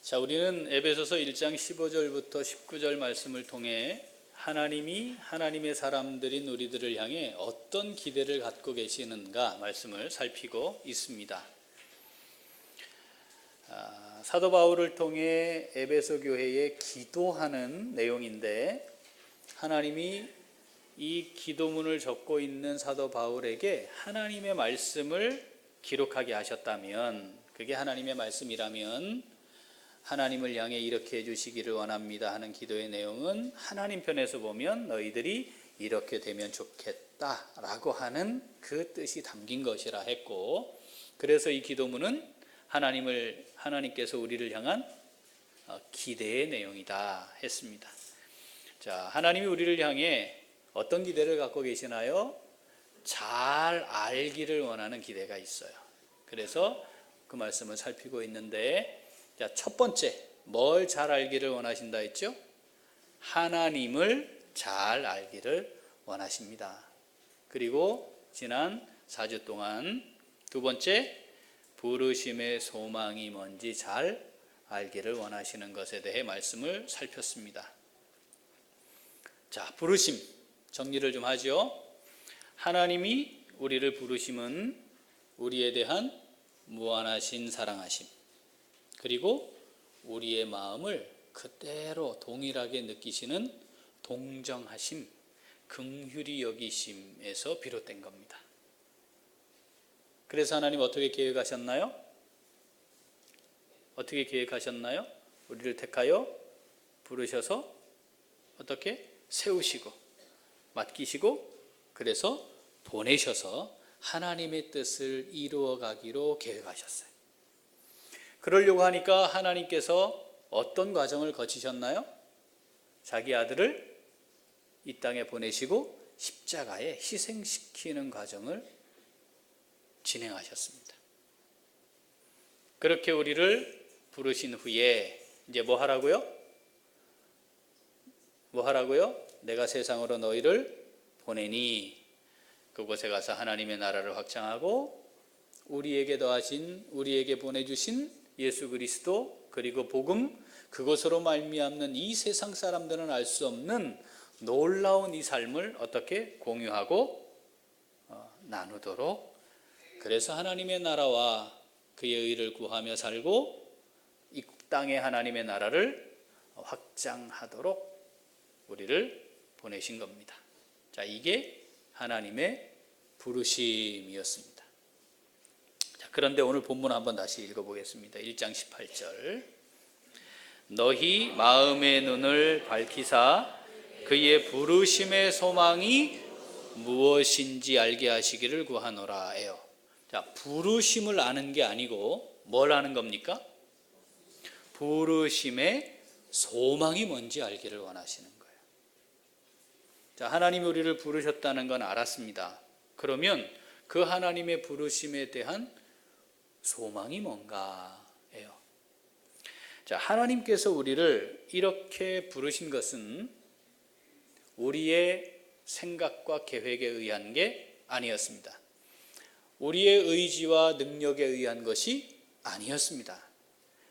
자, 우리는 에베소서 1장 15절부터 19절 말씀을 통해 하나님이 하나님의 사람들인 우리들을 향해 어떤 기대를 갖고 계시는가 말씀을 살피고 있습니다. 사도 바울을 통해 에베소 교회에 기도하는 내용인데, 하나님이 이 기도문을 적고 있는 사도 바울에게 하나님의 말씀을 기록하게 하셨다면, 그게 하나님의 말씀이라면 하나님을 향해 이렇게 해주시기를 원합니다 하는 기도의 내용은 하나님 편에서 보면 너희들이 이렇게 되면 좋겠다라고 하는 그 뜻이 담긴 것이라 했고, 그래서 이 기도문은 하나님께서 우리를 향한 기대의 내용이다 했습니다. 자, 하나님이 우리를 향해 어떤 기대를 갖고 계시나요? 잘 알기를 원하는 기대가 있어요. 그래서 그 말씀을 살피고 있는데, 자, 첫 번째, 뭘 잘 알기를 원하신다 했죠? 하나님을 잘 알기를 원하십니다. 그리고 지난 4주 동안 두 번째, 부르심의 소망이 뭔지 잘 알기를 원하시는 것에 대해 말씀을 살폈습니다. 자, 부르심 정리를 좀 하죠. 하나님이 우리를 부르심은 우리에 대한 무한하신 사랑하심, 그리고 우리의 마음을 그대로 동일하게 느끼시는 동정하심, 긍휼히 여기심에서 비롯된 겁니다. 그래서 하나님 어떻게 계획하셨나요? 어떻게 계획하셨나요? 우리를 택하여 부르셔서 어떻게 세우시고 맡기시고, 그래서 보내셔서 하나님의 뜻을 이루어 가기로 계획하셨어요. 그러려고 하니까 하나님께서 어떤 과정을 거치셨나요? 자기 아들을 이 땅에 보내시고 십자가에 희생시키는 과정을 진행하셨습니다. 그렇게 우리를 부르신 후에 이제 뭐 하라고요? 내가 세상으로 너희를 보내니 그곳에 가서 하나님의 나라를 확장하고 우리에게 보내주신 예수 그리스도, 그리고 복음, 그것으로 말미암는 이 세상 사람들은 알 수 없는 놀라운 이 삶을 어떻게 공유하고 나누도록, 그래서 하나님의 나라와 그의 의를 구하며 살고 이 땅에 하나님의 나라를 확장하도록 우리를 보내신 겁니다. 자, 이게 하나님의 부르심이었습니다. 그런데 오늘 본문 한번 다시 읽어보겠습니다. 1장 18절. 너희 마음의 눈을 밝히사 그의 부르심의 소망이 무엇인지 알게 하시기를 구하노라 해요. 자, 부르심을 아는 게 아니고 뭘 아는 겁니까? 부르심의 소망이 뭔지 알기를 원하시는 거예요. 자, 하나님이 우리를 부르셨다는 건 알았습니다. 그러면 그 하나님의 부르심에 대한 소망이 뭔가예요. 자, 하나님께서 우리를 이렇게 부르신 것은 우리의 생각과 계획에 의한 게 아니었습니다. 우리의 의지와 능력에 의한 것이 아니었습니다.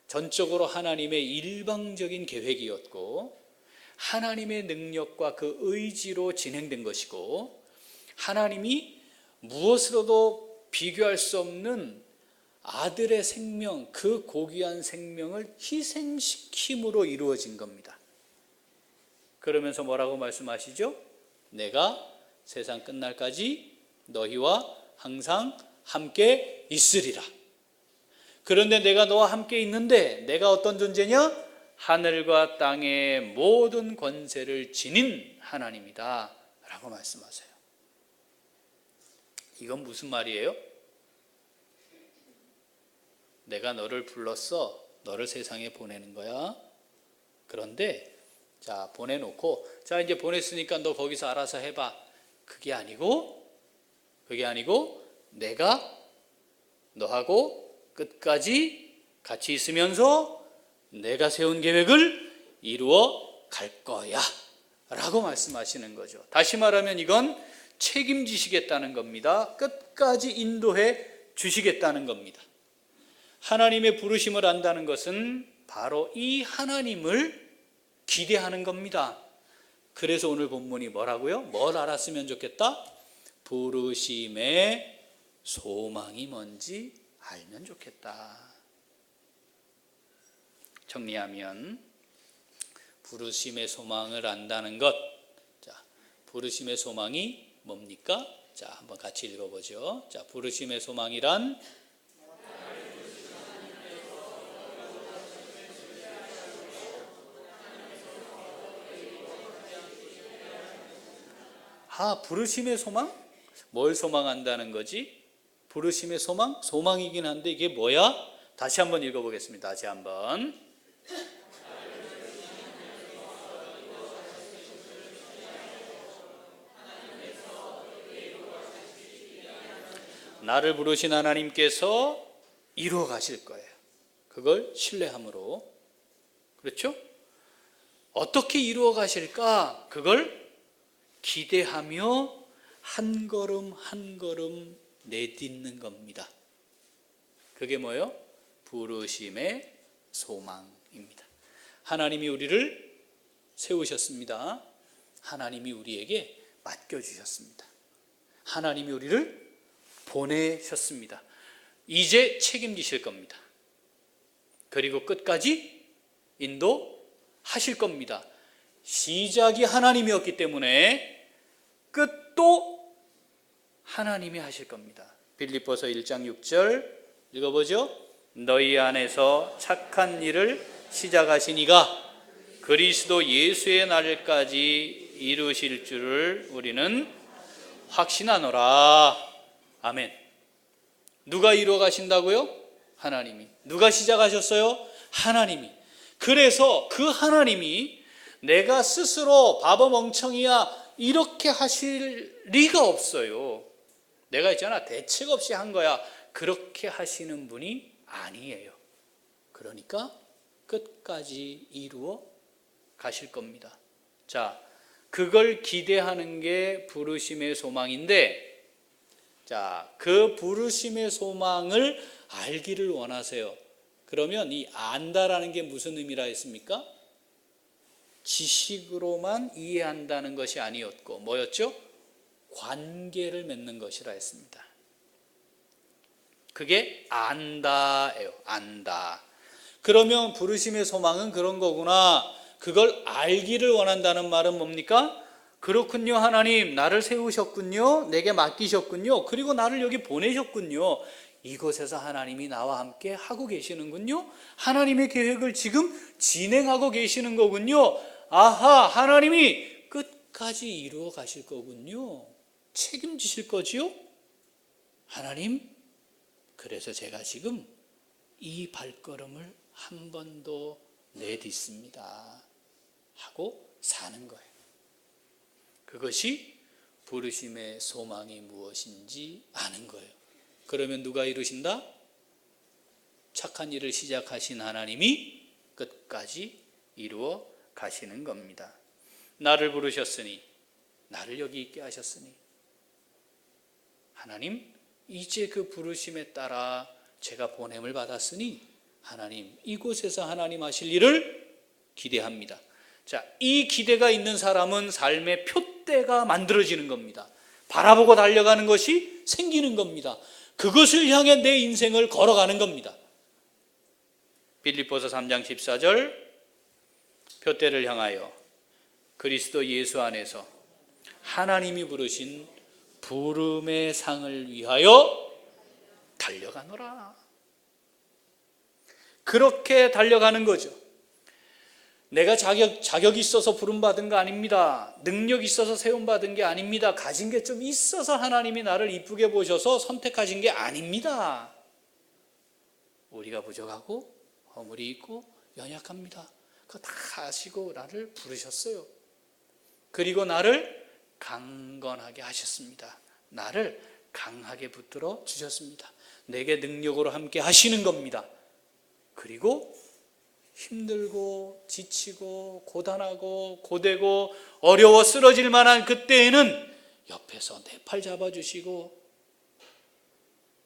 전적으로 하나님의 일방적인 계획이었고 하나님의 능력과 그 의지로 진행된 것이고, 하나님이 무엇으로도 비교할 수 없는 아들의 생명, 그 고귀한 생명을 희생시킴으로 이루어진 겁니다. 그러면서 뭐라고 말씀하시죠? 내가 세상 끝날까지 너희와 항상 함께 있으리라. 그런데 내가 너와 함께 있는데 내가 어떤 존재냐? 하늘과 땅의 모든 권세를 지닌 하나님이다 라고 말씀하세요. 이건 무슨 말이에요? 내가 너를 불렀어. 너를 세상에 보내는 거야. 그런데 자, 보내놓고 자, 이제 보냈으니까 너 거기서 알아서 해봐. 그게 아니고 내가 너하고 끝까지 같이 있으면서 내가 세운 계획을 이루어 갈 거야 라고 말씀하시는 거죠. 다시 말하면 이건 책임지시겠다는 겁니다. 끝까지 인도해 주시겠다는 겁니다. 하나님의 부르심을 안다는 것은 바로 이 하나님을 기대하는 겁니다. 그래서 오늘 본문이 뭐라고요? 뭘 알았으면 좋겠다? 부르심의 소망이 뭔지 알면 좋겠다. 정리하면 부르심의 소망을 안다는 것. 자, 부르심의 소망이 뭡니까? 자, 한번 같이 읽어보죠. 자, 부르심의 소망이란 부르심의 소망? 뭘 소망한다는 거지? 부르심의 소망? 소망이긴 한데 이게 뭐야? 다시 한번 읽어보겠습니다. 다시 한번. 나를 부르신 하나님께서 이루어 가실 거예요. 그걸 신뢰함으로. 그렇죠? 어떻게 이루어 가실까? 그걸 기대하며 한 걸음 한 걸음 내딛는 겁니다. 그게 뭐예요? 부르심의 소망입니다. 하나님이 우리를 세우셨습니다. 하나님이 우리에게 맡겨주셨습니다. 하나님이 우리를 보내셨습니다. 이제 책임지실 겁니다. 그리고 끝까지 인도하실 겁니다. 시작이 하나님이었기 때문에 끝도 하나님이 하실 겁니다. 빌립보서 1장 6절 읽어보죠. 너희 안에서 착한 일을 시작하신 이가 그리스도 예수의 날까지 이루실 줄을 우리는 확신하노라. 아멘. 누가 이루어 가신다고요? 하나님이. 누가 시작하셨어요? 하나님이. 그래서 그 하나님이 내가 스스로 바보 멍청이야 이렇게 하실 리가 없어요. 내가 있잖아 대책 없이 한 거야 그렇게 하시는 분이 아니에요. 그러니까 끝까지 이루어 가실 겁니다. 자, 그걸 기대하는 게 부르심의 소망인데, 자, 그 부르심의 소망을 알기를 원하세요. 그러면 이 안다라는 게 무슨 의미라 했습니까? 지식으로만 이해한다는 것이 아니었고 뭐였죠? 관계를 맺는 것이라 했습니다. 그게 안다예요. 안다. 그러면 부르심의 소망은 그런 거구나. 그걸 알기를 원한다는 말은 뭡니까? 그렇군요. 하나님 나를 세우셨군요. 내게 맡기셨군요. 그리고 나를 여기 보내셨군요. 이곳에서 하나님이 나와 함께 하고 계시는군요. 하나님의 계획을 지금 진행하고 계시는 거군요. 아하, 하나님이 끝까지 이루어 가실 거군요. 책임지실 거지요? 하나님, 그래서 제가 지금 이 발걸음을 한 번도 내딛습니다 하고 사는 거예요. 그것이 부르심의 소망이 무엇인지 아는 거예요. 그러면 누가 이루신다? 착한 일을 시작하신 하나님이 끝까지 이루어 가시는 겁니다. 나를 부르셨으니, 나를 여기 있게 하셨으니, 하나님 이제 그 부르심에 따라 제가 보냄을 받았으니 하나님 이곳에서 하나님 하실 일을 기대합니다. 자, 이 기대가 있는 사람은 삶의 표대가 만들어지는 겁니다. 바라보고 달려가는 것이 생기는 겁니다. 그것을 향해 내 인생을 걸어가는 겁니다. 빌립보서 3장 14절 표대를 향하여 그리스도 예수 안에서 하나님이 부르신 부름의 상을 위하여 달려가노라. 그렇게 달려가는 거죠. 내가 자격이 있어서 부름받은 거 아닙니다. 능력이 있어서 세움받은 게 아닙니다. 가진 게 좀 있어서 하나님이 나를 이쁘게 보셔서 선택하신 게 아닙니다. 우리가 부족하고 허물이 있고 연약합니다. 그거 다 아시고 나를 부르셨어요. 그리고 나를 강건하게 하셨습니다. 나를 강하게 붙들어 주셨습니다. 내게 능력으로 함께 하시는 겁니다. 그리고 힘들고 지치고 고단하고 고되고 어려워 쓰러질 만한 그때에는 옆에서 내 팔 잡아주시고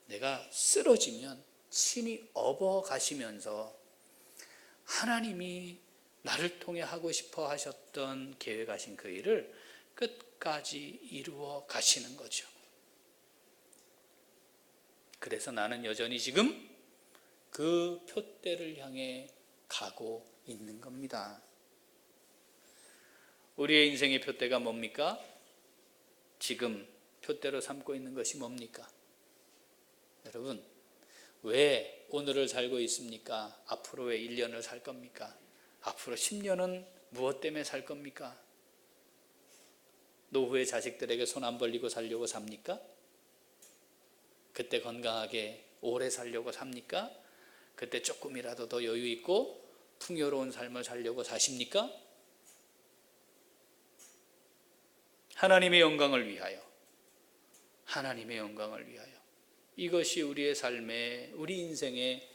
내가 쓰러지면 친히 업어 가시면서 하나님이 나를 통해 하고 싶어 하셨던 계획하신 그 일을 끝까지 이루어 가시는 거죠. 그래서 나는 여전히 지금 그 표대를 향해 가고 있는 겁니다. 우리의 인생의 표대가 뭡니까? 지금 표대로 삼고 있는 것이 뭡니까? 여러분, 왜 오늘을 살고 있습니까? 앞으로의 1년을 살 겁니까? 앞으로 10년은 무엇 때문에 살 겁니까? 노후에 자식들에게 손 안 벌리고 살려고 삽니까? 그때 건강하게 오래 살려고 삽니까? 그때 조금이라도 더 여유 있고 풍요로운 삶을 살려고 사십니까? 하나님의 영광을 위하여, 하나님의 영광을 위하여. 이것이 우리의 삶의, 우리 인생의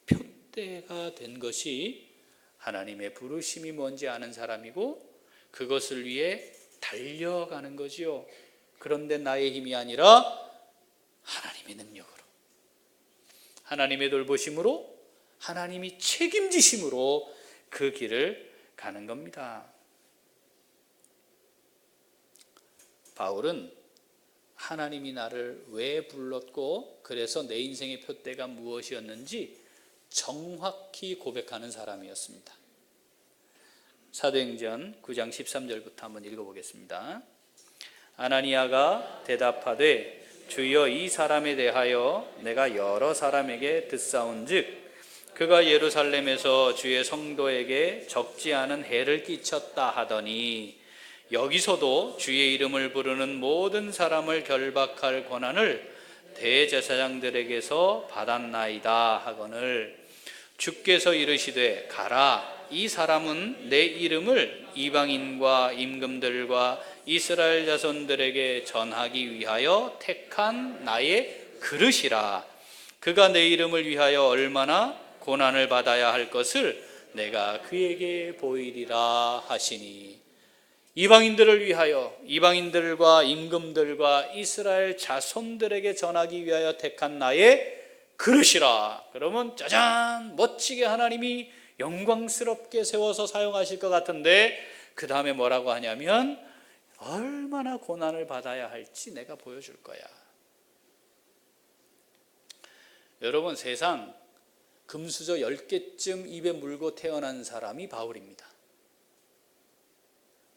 표대가 된 것이 하나님의 부르심이 뭔지 아는 사람이고 그것을 위해 달려가는 거지요. 그런데 나의 힘이 아니라 하나님의 능력으로, 하나님의 돌보심으로, 하나님이 책임지심으로 그 길을 가는 겁니다. 바울은 하나님이 나를 왜 불렀고 그래서 내 인생의 표대가 무엇이었는지 정확히 고백하는 사람이었습니다. 사도행전 9장 13절부터 한번 읽어보겠습니다. 아나니아가 대답하되 주여 이 사람에 대하여 내가 여러 사람에게 듣사온즉 그가 예루살렘에서 주의 성도에게 적지 않은 해를 끼쳤다 하더니 여기서도 주의 이름을 부르는 모든 사람을 결박할 권한을 대제사장들에게서 받았나이다 하거늘 주께서 이르시되 가라 이 사람은 내 이름을 이방인과 임금들과 이스라엘 자손들에게 전하기 위하여 택한 나의 그릇이라. 그가 내 이름을 위하여 얼마나 고난을 받아야 할 것을 내가 그에게 보이리라 하시니. 이방인들을 위하여, 이방인들과 임금들과 이스라엘 자손들에게 전하기 위하여 택한 나의 그릇이라. 그러면 짜잔, 멋지게 하나님이 영광스럽게 세워서 사용하실 것 같은데 그 다음에 뭐라고 하냐면 얼마나 고난을 받아야 할지 내가 보여줄 거야. 여러분, 세상 금수저 10개쯤 입에 물고 태어난 사람이 바울입니다.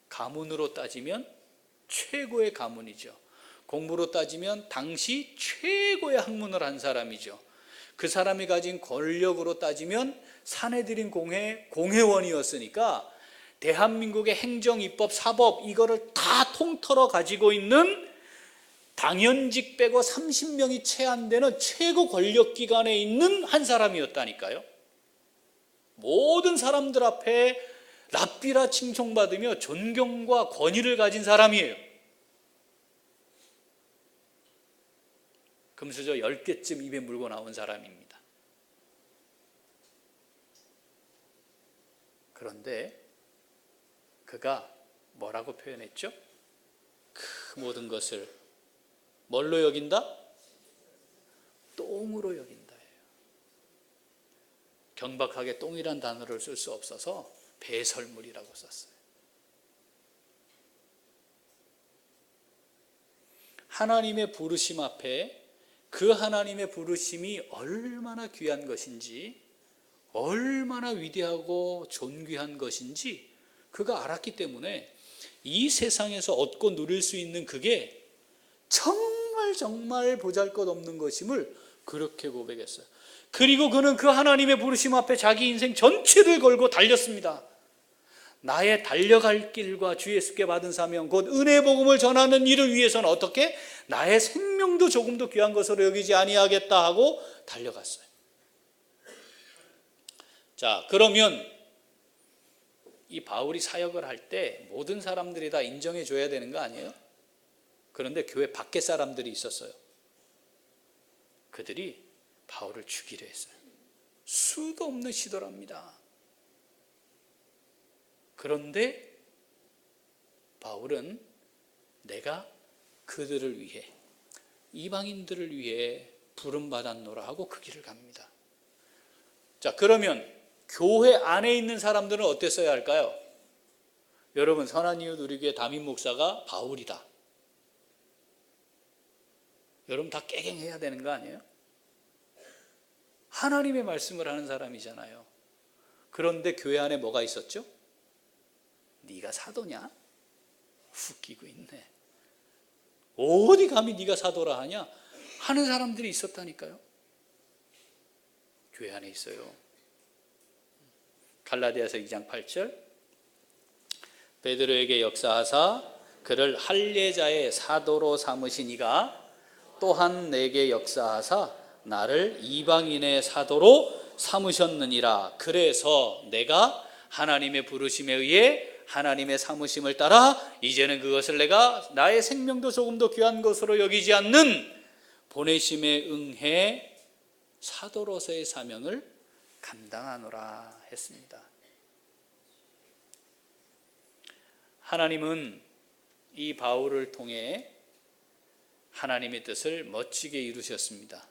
가문으로 따지면 최고의 가문이죠. 공부로 따지면 당시 최고의 학문을 한 사람이죠. 그 사람이 가진 권력으로 따지면 사내들인 공회원이었으니까 대한민국의 행정, 입법, 사법 이거를 다 통틀어 가지고 있는 당연직 빼고 30명이 채 안 되는 최고 권력기관에 있는 한 사람이었다니까요. 모든 사람들 앞에 랍비라 칭송받으며 존경과 권위를 가진 사람이에요. 금수저 10개쯤 입에 물고 나온 사람입니다. 그런데 그가 뭐라고 표현했죠? 그 모든 것을 뭘로 여긴다? 똥으로 여긴다예요. 경박하게 똥이란 단어를 쓸 수 없어서 배설물이라고 썼어요. 하나님의 부르심 앞에 그 하나님의 부르심이 얼마나 귀한 것인지, 얼마나 위대하고 존귀한 것인지 그가 알았기 때문에 이 세상에서 얻고 누릴 수 있는 그게 정말 보잘것없는 것임을 그렇게 고백했어요. 그리고 그는 그 하나님의 부르심 앞에 자기 인생 전체를 걸고 달렸습니다. 나의 달려갈 길과 주 예수께 받은 사명 곧 은혜의 복음을 전하는 일을 위해서는 어떻게? 나의 생명도 조금도 귀한 것으로 여기지 아니하겠다 하고 달려갔어요. 자, 그러면 이 바울이 사역을 할 때 모든 사람들이 다 인정해 줘야 되는 거 아니에요? 그런데 교회 밖에 사람들이 있었어요. 그들이 바울을 죽이려 했어요. 수도 없는 시도랍니다. 그런데 바울은 내가 그들을 위해, 이방인들을 위해 부름받았노라 하고 그 길을 갑니다. 자, 그러면 교회 안에 있는 사람들은 어땠어야 할까요? 여러분, 선한 이웃 우리교회 담임 목사가 바울이다. 여러분 다 깨갱해야 되는 거 아니에요? 하나님의 말씀을 하는 사람이잖아요. 그런데 교회 안에 뭐가 있었죠? 네가 사도냐? 웃기고 있네. 어디 감히 네가 사도라 하냐? 하는 사람들이 있었다니까요. 교회 안에 있어요. 갈라디아서 2장 8절, 베드로에게 역사하사 그를 할례자의 사도로 삼으시니가 또한 내게 역사하사 나를 이방인의 사도로 삼으셨느니라. 그래서 내가 하나님의 부르심에 의해 하나님의 삼으심을 따라 이제는 그것을 내가 나의 생명도 조금도 귀한 것으로 여기지 않는 보내심에 응해 사도로서의 사명을 감당하노라 했습니다. 하나님은 이 바울을 통해 하나님의 뜻을 멋지게 이루셨습니다.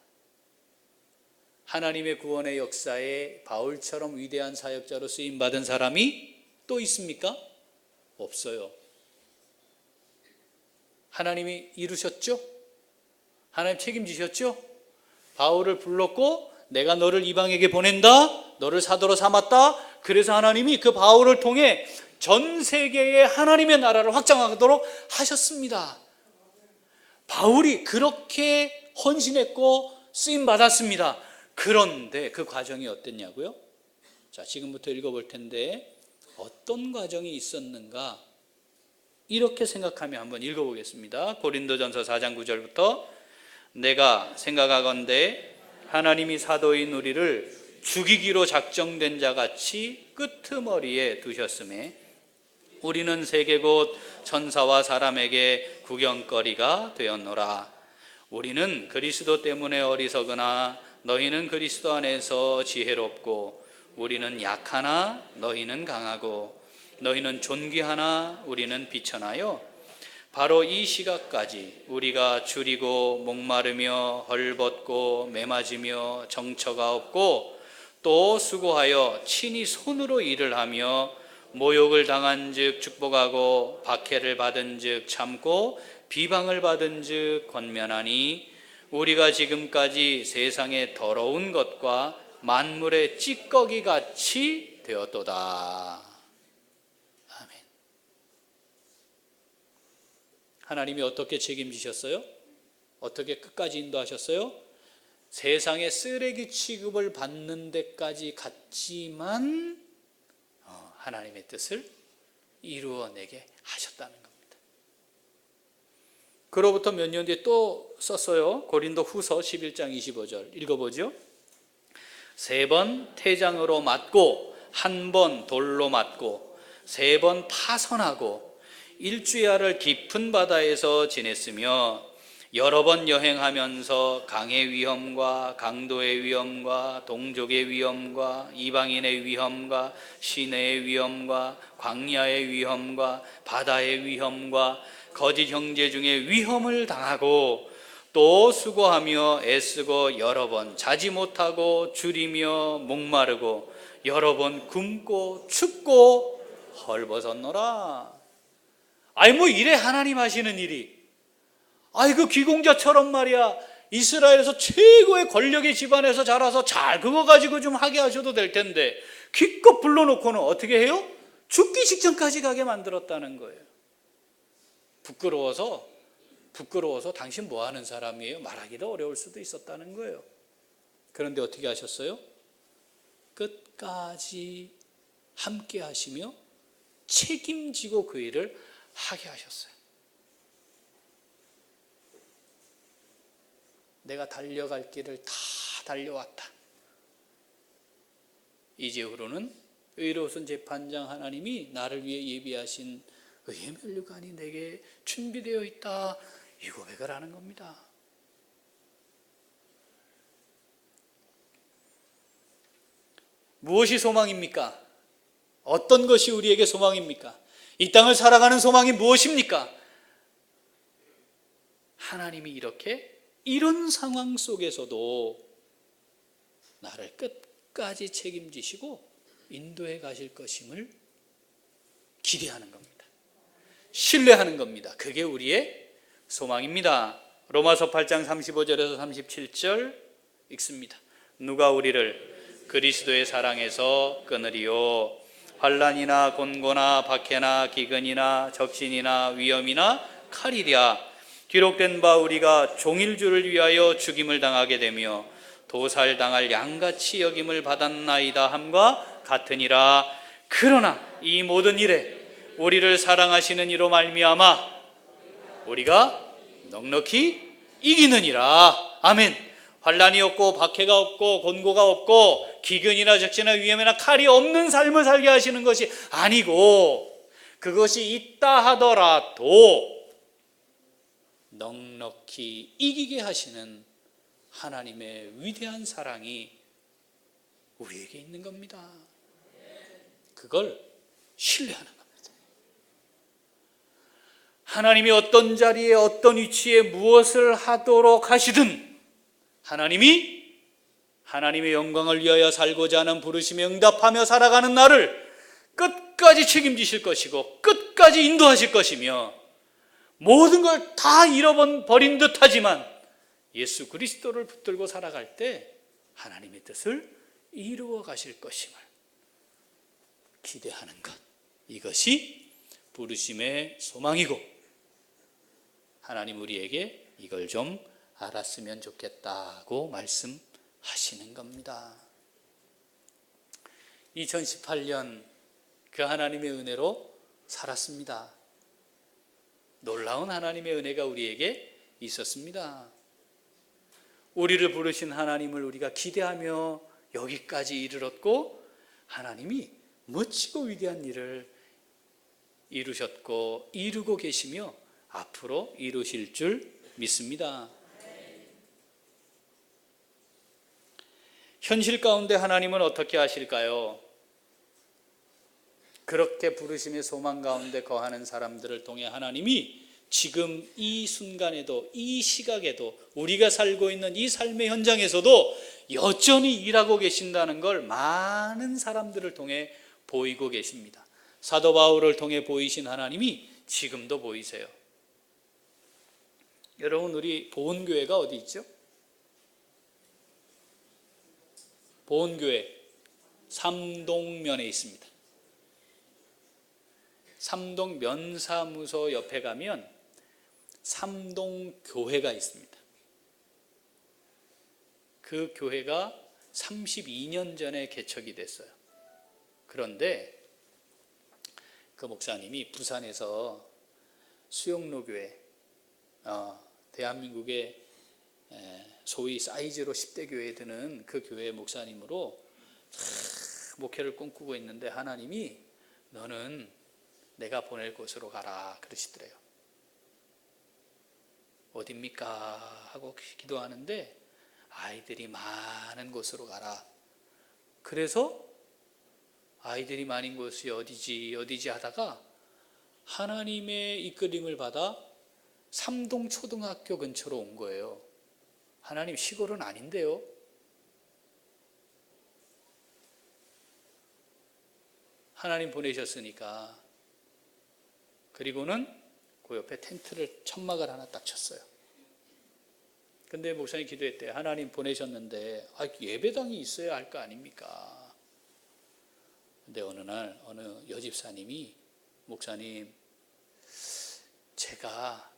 하나님의 구원의 역사에 바울처럼 위대한 사역자로 쓰임받은 사람이 또 있습니까? 없어요. 하나님이 이루셨죠? 하나님 책임지셨죠? 바울을 불렀고 내가 너를 이방에게 보낸다, 너를 사도로 삼았다. 그래서 하나님이 그 바울을 통해 전 세계에 하나님의 나라를 확장하도록 하셨습니다. 바울이 그렇게 헌신했고 쓰임받았습니다. 그런데 그 과정이 어땠냐고요? 자, 지금부터 읽어볼 텐데 어떤 과정이 있었는가? 이렇게 생각하며 한번 읽어보겠습니다. 고린도전서 4장 9절부터 내가 생각하건대 하나님이 사도인 우리를 죽이기로 작정된 자같이 끄트머리에 두셨음에 우리는 세계 곳 천사와 사람에게 구경거리가 되었노라. 우리는 그리스도 때문에 어리석으나 너희는 그리스도 안에서 지혜롭고 우리는 약하나 너희는 강하고 너희는 존귀하나 우리는 비천하여 바로 이 시각까지 우리가 줄이고 목마르며 헐벗고 매맞으며 정처가 없고 또 수고하여 친히 손으로 일을 하며 모욕을 당한 즉 축복하고 박해를 받은 즉 참고 비방을 받은 즉 권면하니 우리가 지금까지 세상의 더러운 것과 만물의 찌꺼기 같이 되었도다. 아멘. 하나님이 어떻게 책임지셨어요? 어떻게 끝까지 인도하셨어요? 세상의 쓰레기 취급을 받는 데까지 갔지만 하나님의 뜻을 이루어내게 하셨다는 겁니다. 그로부터 몇 년 뒤에 또 썼어요. 고린도 후서 11장 25절 읽어보죠. 3번 태장으로 맞고 1번 돌로 맞고 3번 파선하고 일주야를 깊은 바다에서 지냈으며 여러 번 여행하면서 강의 위험과 강도의 위험과 동족의 위험과 이방인의 위험과 시내의 위험과 광야의 위험과 바다의 위험과 거짓 형제 중에 위험을 당하고 또 수고하며 애쓰고 여러 번 자지 못하고 줄이며 목마르고 여러 번 굶고 춥고 헐벗었노라. 아이 뭐 이래 하나님 하시는 일이. 아이 그 귀공자처럼 말이야 이스라엘에서 최고의 권력의 집안에서 자라서 잘 그거 가지고 좀 하게 하셔도 될 텐데 기껏 불러놓고는 어떻게 해요? 죽기 직전까지 가게 만들었다는 거예요. 부끄러워서 당신 뭐 하는 사람이에요? 말하기도 어려울 수도 있었다는 거예요. 그런데 어떻게 하셨어요? 끝까지 함께 하시며 책임지고 그 일을 하게 하셨어요. 내가 달려갈 길을 다 달려왔다. 이제후로는 의로우신 재판장 하나님이 나를 위해 예비하신 의의 면류관이 내게 준비되어 있다. 이 고백을 하는 겁니다. 무엇이 소망입니까? 어떤 것이 우리에게 소망입니까? 이 땅을 살아가는 소망이 무엇입니까? 하나님이 이렇게 이런 상황 속에서도 나를 끝까지 책임지시고 인도해 가실 것임을 기대하는 겁니다. 신뢰하는 겁니다. 그게 우리의 소망입니다. 로마서 8장 35절에서 37절 읽습니다. 누가 우리를 그리스도의 사랑에서 끊으리요? 환난이나 곤고나 박해나 기근이나 적신이나 위험이나 칼이랴. 기록된 바 우리가 종일주를 위하여 죽임을 당하게 되며 도살당할 양같이 여김을 받았나이다 함과 같으니라. 그러나 이 모든 일에 우리를 사랑하시는 이로 말미암아 우리가 넉넉히 이기느니라. 아멘. 환난이 없고 박해가 없고 곤고가 없고 기근이나 적신이나 위험이나 칼이 없는 삶을 살게 하시는 것이 아니고, 그것이 있다 하더라도 넉넉히 이기게 하시는 하나님의 위대한 사랑이 우리에게 있는 겁니다. 그걸 신뢰하는 겁니다. 하나님이 어떤 자리에 어떤 위치에 무엇을 하도록 하시든 하나님이 하나님의 영광을 위하여 살고자 하는 부르심에 응답하며 살아가는 나를 끝까지 책임지실 것이고 끝까지 인도하실 것이며, 모든 걸 다 잃어버린 듯 하지만 예수 그리스도를 붙들고 살아갈 때 하나님의 뜻을 이루어 가실 것임을 기대하는 것, 이것이 부르심의 소망이고, 하나님 우리에게 이걸 좀 알았으면 좋겠다고 말씀하시는 겁니다. 2018년 그 하나님의 은혜로 살았습니다. 놀라운 하나님의 은혜가 우리에게 있었습니다. 우리를 부르신 하나님을 우리가 기대하며 여기까지 이르렀고, 하나님이 멋지고 위대한 일을 이루셨고 이루고 계시며 앞으로 이루실 줄 믿습니다. 현실 가운데 하나님은 어떻게 하실까요? 그렇게 부르심의 소망 가운데 거하는 사람들을 통해 하나님이 지금 이 순간에도, 이 시각에도, 우리가 살고 있는 이 삶의 현장에서도 여전히 일하고 계신다는 걸 많은 사람들을 통해 보이고 계십니다. 사도 바울을 통해 보이신 하나님이 지금도 보이세요. 여러분, 우리 보은교회가 어디 있죠? 보은교회 삼동면에 있습니다. 삼동 면사무소 옆에 가면 삼동교회가 있습니다. 그 교회가 32년 전에 개척이 됐어요. 그런데 그 목사님이 부산에서 수영로교회, 대한민국의 소위 사이즈로 10대 교회에 드는 그 교회 목사님으로 목회를 꿈꾸고 있는데, 하나님이 너는 내가 보낼 곳으로 가라 그러시더래요. 어딥니까? 하고 기도하는데 아이들이 많은 곳으로 가라. 그래서 아이들이 많은 곳이 어디지 하다가 하나님의 이끌림을 받아 삼동초등학교 근처로 온 거예요. 하나님, 시골은 아닌데요. 하나님 보내셨으니까. 그리고는 그 옆에 텐트를, 천막을 하나 딱 쳤어요. 근데 목사님 기도했대요. 하나님 보내셨는데 예배당이 있어야 할 거 아닙니까? 근데 어느 날 어느 여집사님이, 목사님, 제가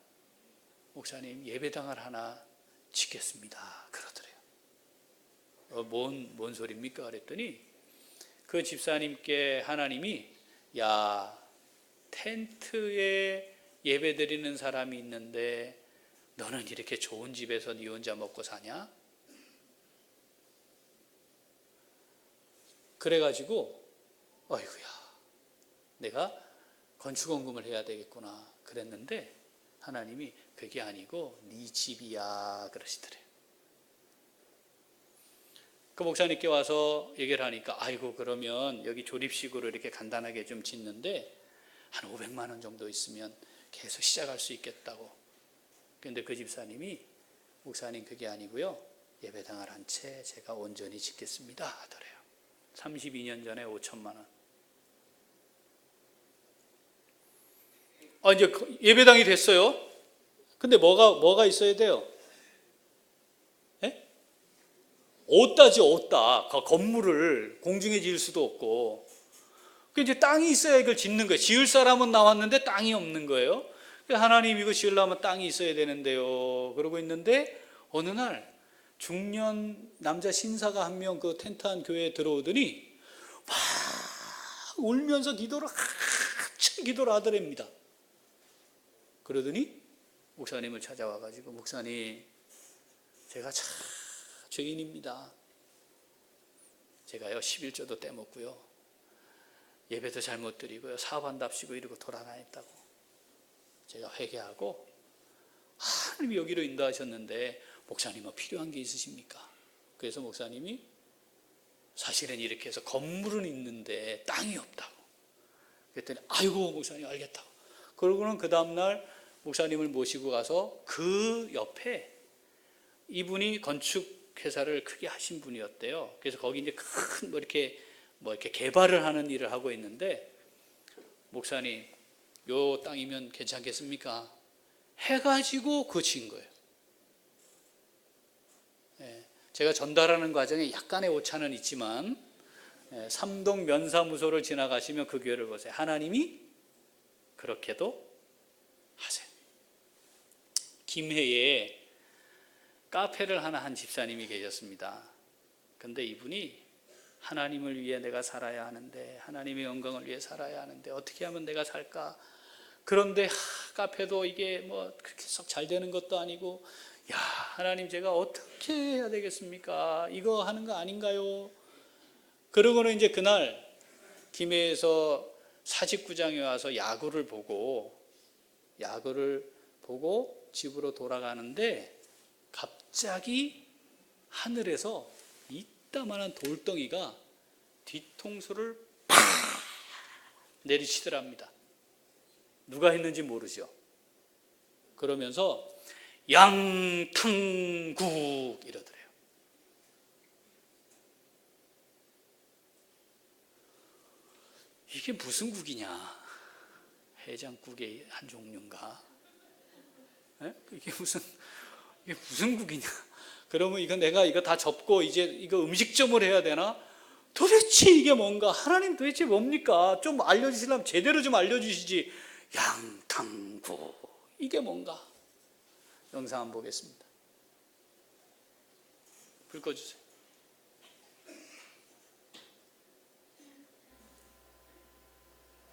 목사님 예배당을 하나 짓겠습니다 그러더래요. 뭔 소리입니까? 그랬더니 그 집사님께 하나님이, 야, 텐트에 예배 드리는 사람이 있는데 너는 이렇게 좋은 집에서 네 혼자 먹고 사냐? 그래가지고 어이구야, 내가 건축원금을 해야 되겠구나 그랬는데 하나님이 그게 아니고 네 집이야 그러시더래요. 그 목사님께 와서 얘기를 하니까, 아이고, 그러면 여기 조립식으로 이렇게 간단하게 좀 짓는데 한 500만 원 정도 있으면 계속 시작할 수 있겠다고. 그런데 그 집사님이, 목사님 그게 아니고요, 예배당을 한 채 제가 온전히 짓겠습니다 하더래요. 32년 전에 5천만 원. 이제 예배당이 됐어요. 근데 뭐가 있어야 돼요? 예? 옷다지, 옷다. 건물을 공중에 지을 수도 없고. 그 이제 땅이 있어야 이걸 짓는 거예요. 지을 사람은 나왔는데 땅이 없는 거예요. 하나님 이거 지으려면 땅이 있어야 되는데요. 그러고 있는데 어느 날 중년 남자 신사가 한 명 그 텐트한 교회에 들어오더니 막 울면서 기도를 한참 기도를 하더랍니다. 그러더니 목사님을 찾아와가지고, 목사님, 제가 참 죄인입니다. 제가요 11조도 떼먹고요, 예배도 잘못 드리고요, 사업한답시고 이러고 돌아다녔다고. 제가 회개하고 하나님이 여기로 인도하셨는데 목사님 뭐 필요한 게 있으십니까? 그래서 목사님이 사실은 이렇게 해서 건물은 있는데 땅이 없다고. 그랬더니 아이고 목사님 알겠다고. 그러고는 그 다음날 목사님을 모시고 가서 그 옆에 이분이 건축회사를 크게 하신 분이었대요. 그래서 거기 이제 큰 이렇게 개발을 하는 일을 하고 있는데, 목사님 요 땅이면 괜찮겠습니까? 해가지고 그거 지은 거예요. 제가 전달하는 과정에 약간의 오차는 있지만, 삼동 면사무소를 지나가시면 그 교회를 보세요. 하나님이 그렇게도 하세요. 김해에 카페를 하나 한 집사님이 계셨습니다. 근데 이분이 하나님을 위해 내가 살아야 하는데, 하나님의 영광을 위해 살아야 하는데 어떻게 하면 내가 살까? 그런데 카페도 이게 뭐 그렇게 썩 잘 되는 것도 아니고, 야 하나님 제가 어떻게 해야 되겠습니까? 이거 하는 거 아닌가요? 그러고는 이제 그날 김해에서 사직구장에 와서 야구를 보고 집으로 돌아가는데 갑자기 하늘에서 이따만한 돌덩이가 뒤통수를 팍 내리치더랍니다. 누가 했는지 모르죠. 그러면서 양탕국 이러더래요. 이게 무슨 국이냐? 해장국의 한 종류인가? 이게 무슨 국이냐? 그러면 내가 이거 다 접고 이제 이거 음식점을 해야 되나? 도대체 이게 뭔가? 하나님 도대체 뭡니까? 좀 알려주시려면 제대로 좀 알려주시지. 양탕국 이게 뭔가? 영상 한번 보겠습니다. 불 꺼주세요.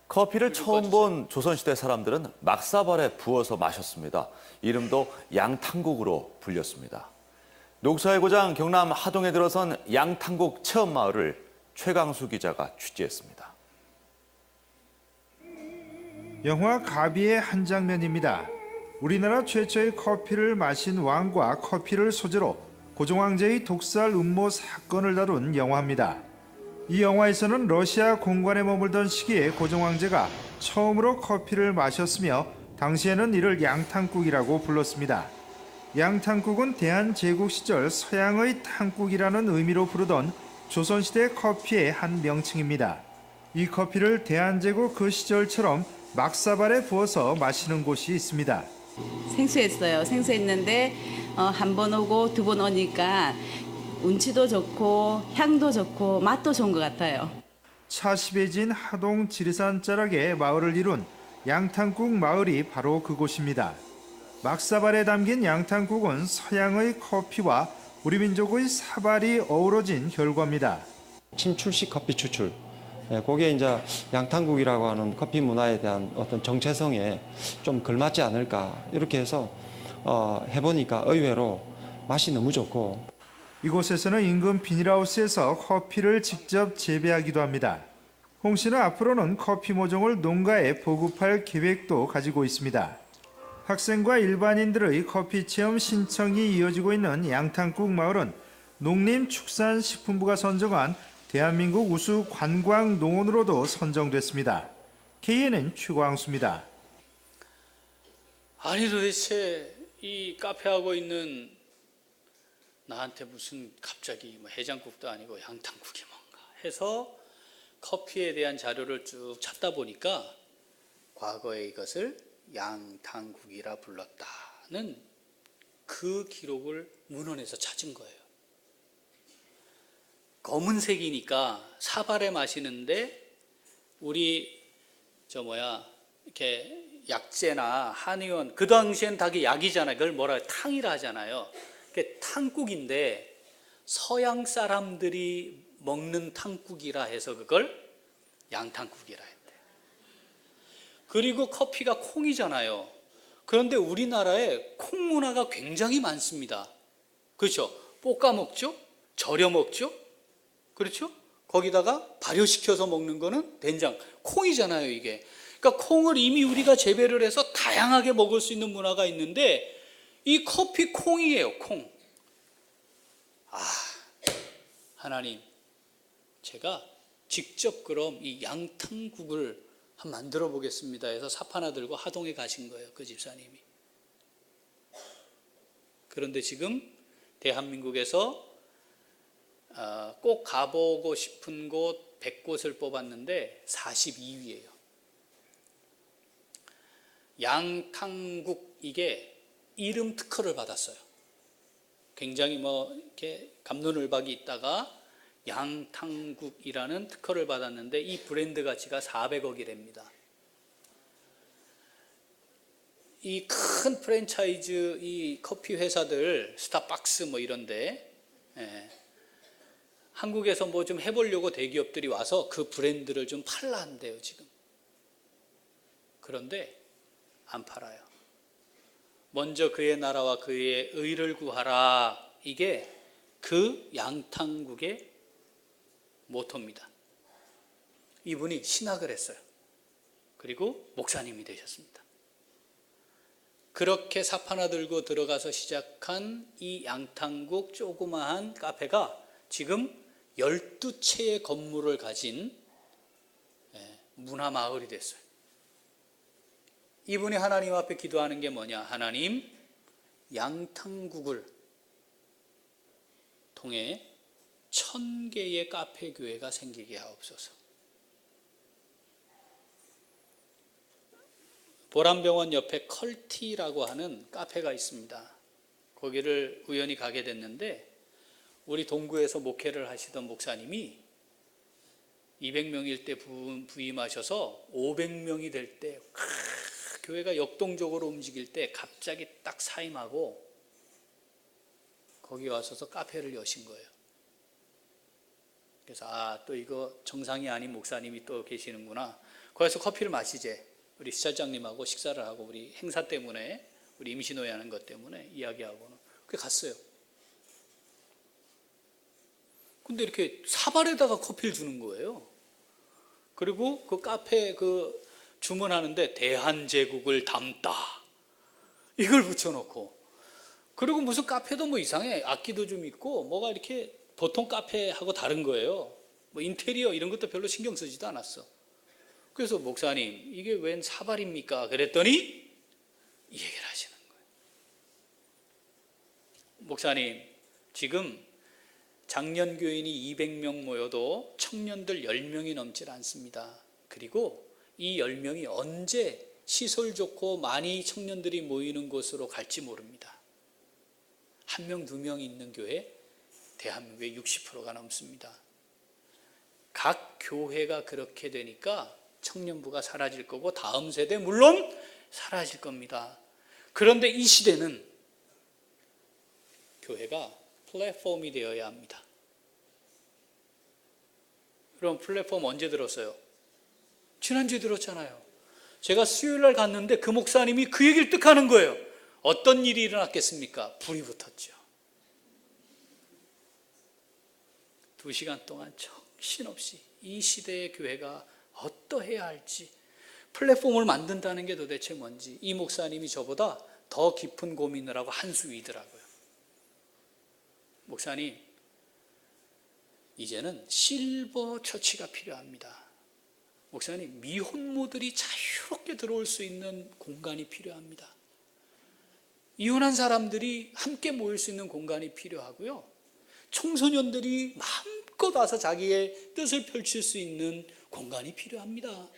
커피를 처음 본 조선시대 사람들은 막사발에 부어서 마셨습니다. 이름도 양탕국으로 불렸습니다. 녹사의 고장 경남 하동에 들어선 양탕국 체험마을을 최강수 기자가 취재했습니다. 영화 가비의 한 장면입니다. 우리나라 최초의 커피를 마신 왕과 커피를 소재로 고종황제의 독살 음모 사건을 다룬 영화입니다. 이 영화에서는 러시아 공관에 머물던 시기에 고종황제가 처음으로 커피를 마셨으며 당시에는 이를 양탕국이라고 불렀습니다. 양탕국은 대한제국 시절 서양의 탕국이라는 의미로 부르던 조선시대 커피의 한 명칭입니다. 이 커피를 대한제국 그 시절처럼 막사발에 부어서 마시는 곳이 있습니다. 생소했어요. 생소했는데 한 번 오고 두 번 오니까 운치도 좋고 향도 좋고 맛도 좋은 것 같아요. 차십에 진 하동 지리산 자락에 마을을 이룬 양탕국 마을이 바로 그곳입니다. 막사발에 담긴 양탕국은 서양의 커피와 우리 민족의 사발이 어우러진 결과입니다. 친출식 커피 추출. 그게 이제 양탕국이라고 하는 커피 문화에 대한 어떤 정체성에 좀 걸맞지 않을까 이렇게 해서 해보니까 의외로 맛이 너무 좋고. 이곳에서는 인근 비닐하우스에서 커피를 직접 재배하기도 합니다. 홍 씨는 앞으로는 커피 모종을 농가에 보급할 계획도 가지고 있습니다. 학생과 일반인들의 커피 체험 신청이 이어지고 있는 양탕국 마을은 농림축산식품부가 선정한 대한민국 우수 관광농원으로도 선정됐습니다. KNN 최광수입니다. 아니 도대체 이 카페하고 있는 나한테 무슨 갑자기 뭐 해장국도 아니고 양탕국이 뭔가 해서 커피에 대한 자료를 쭉 찾다 보니까 과거에 이것을 양탕국이라 불렀다는 그 기록을 문헌에서 찾은 거예요. 검은색이니까 사발에 마시는데 우리 이렇게 약재나 한의원 그 당시엔 다 약이잖아요. 그걸 뭐라 탕이라 하잖아요. 그게 탕국인데 서양 사람들이 먹는 탕국이라 해서 그걸 양탕국이라 했대요. 그리고 커피가 콩이잖아요. 그런데 우리나라에 콩 문화가 굉장히 많습니다. 그렇죠? 볶아 먹죠? 절여 먹죠? 그렇죠? 거기다가 발효시켜서 먹는 거는 된장, 콩이잖아요, 이게. 그러니까 콩을 이미 우리가 재배를 해서 다양하게 먹을 수 있는 문화가 있는데 이 커피 콩이에요, 콩. 하나님, 제가 직접 그럼 이 양탕국을 한번 만들어 보겠습니다 해서 삽 하나 들고 하동에 가신 거예요, 그 집사님이. 그런데 지금 대한민국에서 꼭 가보고 싶은 곳 100곳을 뽑았는데 42위예요. 양탕국, 이게 이름 특허를 받았어요. 굉장히 이렇게 갑론을박이 있다가 양탕국이라는 특허를 받았는데 이 브랜드 가치가 400억이랍니다. 이 큰 프랜차이즈 이 커피 회사들, 스타벅스 이런데, 한국에서 좀 해보려고 대기업들이 와서 그 브랜드를 좀 팔라 한대요, 지금. 그런데 안 팔아요. 먼저 그의 나라와 그의 의를 구하라. 이게 그 양탕국의 모토입니다. 이분이 신학을 했어요. 그리고 목사님이 되셨습니다. 그렇게 삽 하나 들고 들어가서 시작한 이 양탕국 조그마한 카페가 지금 12채의 건물을 가진 문화마을이 됐어요. 이분이 하나님 앞에 기도하는 게 뭐냐? 하나님, 양탕국을 통해 1000개의 카페 교회가 생기게 하옵소서. 보람병원 옆에 컬티라고 하는 카페가 있습니다. 거기를 우연히 가게 됐는데 우리 동구에서 목회를 하시던 목사님이 200명일 때 부임하셔서 500명이 될 때 교회가 역동적으로 움직일 때 갑자기 딱 사임하고 거기 와서서 카페를 여신 거예요. 그래서 또 이거 정상이 아닌 목사님이 또 계시는구나. 거기서 커피를 마시재. 우리 시찰장님하고 식사를 하고 우리 행사 때문에 우리 임시노예 하는 것 때문에 이야기하고는 그게 갔어요. 근데 이렇게 사발에다가 커피를 주는 거예요. 그리고 그 카페 주문하는데 대한제국을 담다 이걸 붙여놓고, 그리고 무슨 카페도 이상해. 악기도 좀 있고 뭐가 이렇게 보통 카페하고 다른 거예요. 인테리어 이런 것도 별로 신경 쓰지도 않았어. 그래서 목사님, 이게 웬 사발입니까? 그랬더니 이 얘기를 하시는 거예요. 목사님, 지금 장년 교인이 200명 모여도 청년들 10명이 넘질 않습니다. 그리고 이 10명이 언제 시설 좋고 많이 청년들이 모이는 곳으로 갈지 모릅니다. 1명, 2명 있는 교회 대한민국의 60%가 넘습니다. 각 교회가 그렇게 되니까 청년부가 사라질 거고 다음 세대 물론 사라질 겁니다. 그런데 이 시대는 교회가 플랫폼이 되어야 합니다. 그럼 플랫폼 언제 들었어요? 지난주에 들었잖아요. 제가 수요일날 갔는데 그 목사님이 그 얘기를 뜩 하는 거예요. 어떤 일이 일어났겠습니까? 불이 붙었죠. 2시간 동안 정신없이 이 시대의 교회가 어떠해야 할지, 플랫폼을 만든다는 게 도대체 뭔지 이 목사님이 저보다 더 깊은 고민을 하고 한 수 위더라고요. 목사님, 이제는 실버 처치가 필요합니다. 목사님, 미혼모들이 자유롭게 들어올 수 있는 공간이 필요합니다. 이혼한 사람들이 함께 모일 수 있는 공간이 필요하고요. 청소년들이 마음껏 와서 자기의 뜻을 펼칠 수 있는 공간이 필요합니다.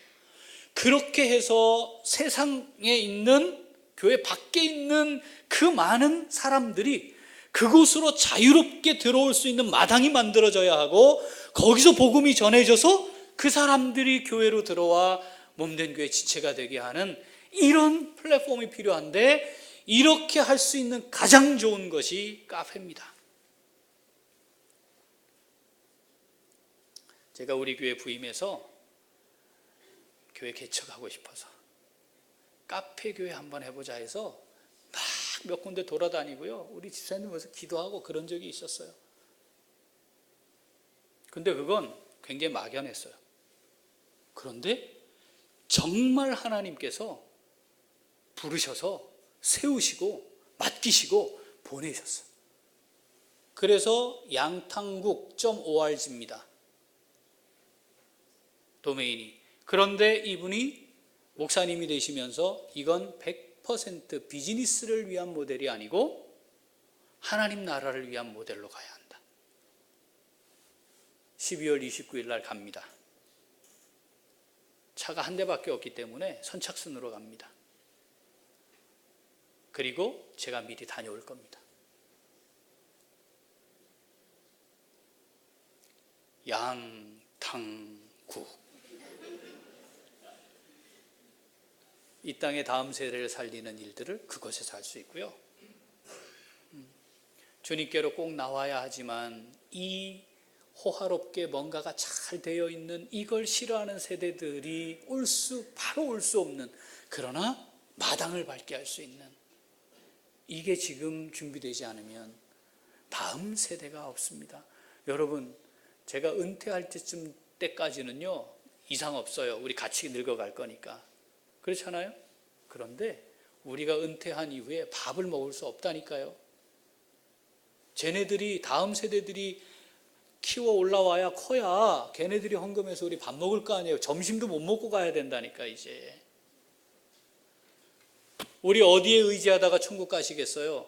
그렇게 해서 세상에 있는, 교회 밖에 있는 그 많은 사람들이 그곳으로 자유롭게 들어올 수 있는 마당이 만들어져야 하고, 거기서 복음이 전해져서 그 사람들이 교회로 들어와 몸된 교회 지체가 되게 하는 이런 플랫폼이 필요한데, 이렇게 할 수 있는 가장 좋은 것이 카페입니다. 제가 우리 교회 부임해서 교회 개척하고 싶어서 카페 교회 한번 해보자 해서 막 몇 군데 돌아다니고요, 우리 집사님 모여서 기도하고 그런 적이 있었어요. 근데 그건 굉장히 막연했어요. 그런데 정말 하나님께서 부르셔서 세우시고 맡기시고 보내셨어요. 그래서 양탕국.org입니다. 도메인이. 그런데 이분이 목사님이 되시면서 이건 100% 비즈니스를 위한 모델이 아니고 하나님 나라를 위한 모델로 가야 한다. 12월 29일 날 갑니다. 차가 한 대밖에 없기 때문에 선착순으로 갑니다. 그리고 제가 미리 다녀올 겁니다. 양탕국. 이 땅의 다음 세대를 살리는 일들을 그곳에서 할 수 있고요. 주님께로 꼭 나와야 하지만 이 호화롭게 뭔가가 잘 되어 있는 이걸 싫어하는 세대들이 바로 올 수 없는, 그러나 마당을 밟게 할 수 있는, 이게 지금 준비되지 않으면 다음 세대가 없습니다. 여러분, 제가 은퇴할 때까지는요 이상 없어요. 우리 같이 늙어갈 거니까. 그렇잖아요? 그런데 우리가 은퇴한 이후에 밥을 먹을 수 없다니까요. 쟤네들이, 다음 세대들이 키워 올라와야 커야 걔네들이 헌금해서 우리 밥 먹을 거 아니에요. 점심도 못 먹고 가야 된다니까. 이제 우리 어디에 의지하다가 천국 가시겠어요?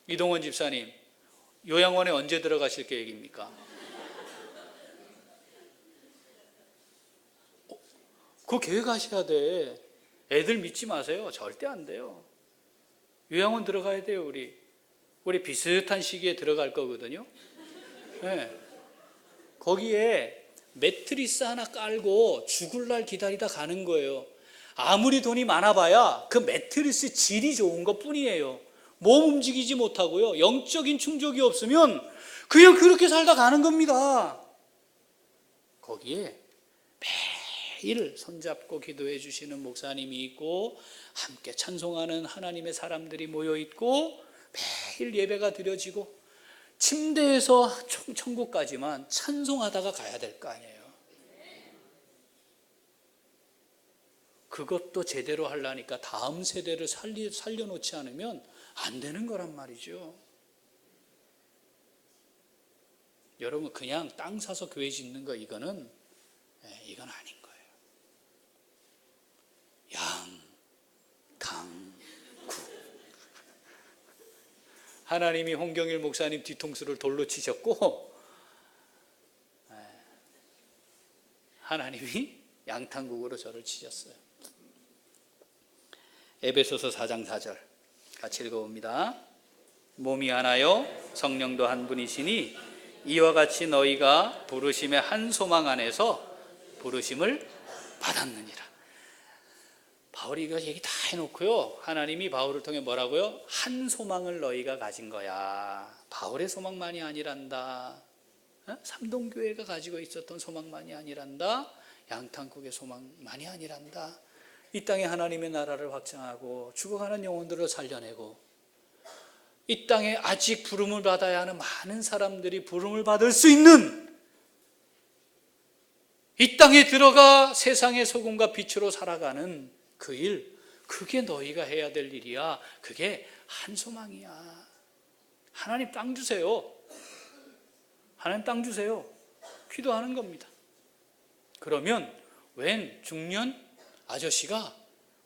이동원 집사님, 요양원에 언제 들어가실 계획입니까? 그거 계획하셔야 돼. 애들 믿지 마세요. 절대 안 돼요. 요양원 들어가야 돼요. 우리 비슷한 시기에 들어갈 거거든요. 네. 거기에 매트리스 하나 깔고 죽을 날 기다리다 가는 거예요. 아무리 돈이 많아봐야 그 매트리스 질이 좋은 것 뿐이에요. 몸 움직이지 못하고요, 영적인 충족이 없으면 그냥 그렇게 살다 가는 겁니다. 거기에 매일 손잡고 기도해 주시는 목사님이 있고, 함께 찬송하는 하나님의 사람들이 모여 있고, 매일 예배가 드려지고, 침대에서 천국까지만 찬송하다가 가야 될 거 아니에요. 그것도 제대로 하려니까 다음 세대를 살려놓지 않으면 안 되는 거란 말이죠. 여러분, 그냥 땅 사서 교회 짓는 거, 이건 아닌 거예요. 양탕국. 하나님이 홍경일 목사님 뒤통수를 돌로 치셨고, 하나님이 양탕국으로 저를 치셨어요. 에베소서 4장 4절 같이 읽어봅니다. 몸이 하나요 성령도 한 분이시니 이와 같이 너희가 부르심의 한 소망 안에서 부르심을 받았느니라. 바울이 이거 얘기 다 해놓고요, 하나님이 바울을 통해 뭐라고요? 한 소망을 너희가 가진 거야. 바울의 소망만이 아니란다. 삼동교회가 가지고 있었던 소망만이 아니란다. 양탕국의 소망만이 아니란다. 이 땅에 하나님의 나라를 확장하고 죽어가는 영혼들을 살려내고, 이 땅에 아직 부름을 받아야 하는 많은 사람들이 부름을 받을 수 있는, 이 땅에 들어가 세상의 소금과 빛으로 살아가는 그 일, 그게 너희가 해야 될 일이야. 그게 한 소망이야. 하나님 땅 주세요. 하나님 땅 주세요. 기도하는 겁니다. 그러면 웬 중년 아저씨가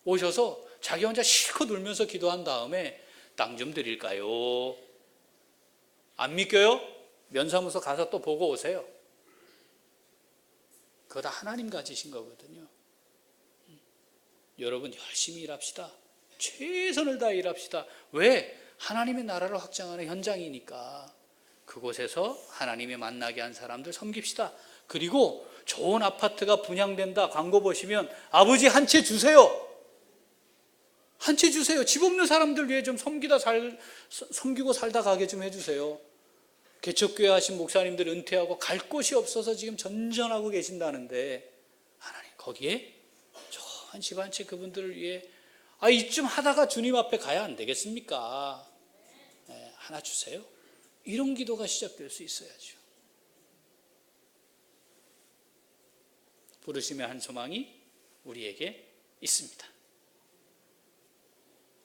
오셔서 자기 혼자 실컷 울면서 기도한 다음에 땅 좀 드릴까요? 안 믿겨요? 면사무소 가서 또 보고 오세요. 그거 다 하나님 가지신 거거든요. 여러분 열심히 일합시다. 최선을 다해 일합시다. 왜? 하나님의 나라를 확장하는 현장이니까. 그곳에서 하나님의 만나게 한 사람들 섬깁시다. 그리고 좋은 아파트가 분양된다 광고 보시면 아버지 한 채 주세요. 한 채 주세요. 집 없는 사람들 위해 좀 섬기고 살다 가게 좀 해주세요. 개척교회 하신 목사님들 은퇴하고 갈 곳이 없어서 지금 전전하고 계신다는데 하나님 거기에 좋은 집 한 채 그분들을 위해 이쯤 하다가 주님 앞에 가야 안 되겠습니까? 네, 하나 주세요. 이런 기도가 시작될 수 있어야죠. 부르심의 한 소망이 우리에게 있습니다.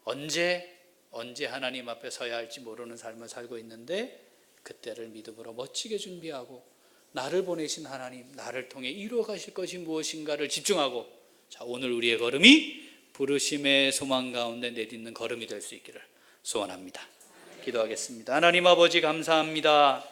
언제 하나님 앞에 서야 할지 모르는 삶을 살고 있는데 그때를 믿음으로 멋지게 준비하고 나를 보내신 하나님, 나를 통해 이루어 가실 것이 무엇인가를 집중하고 자, 오늘 우리의 걸음이 부르심의 소망 가운데 내딛는 걸음이 될 수 있기를 소원합니다. 기도하겠습니다. 하나님 아버지 감사합니다.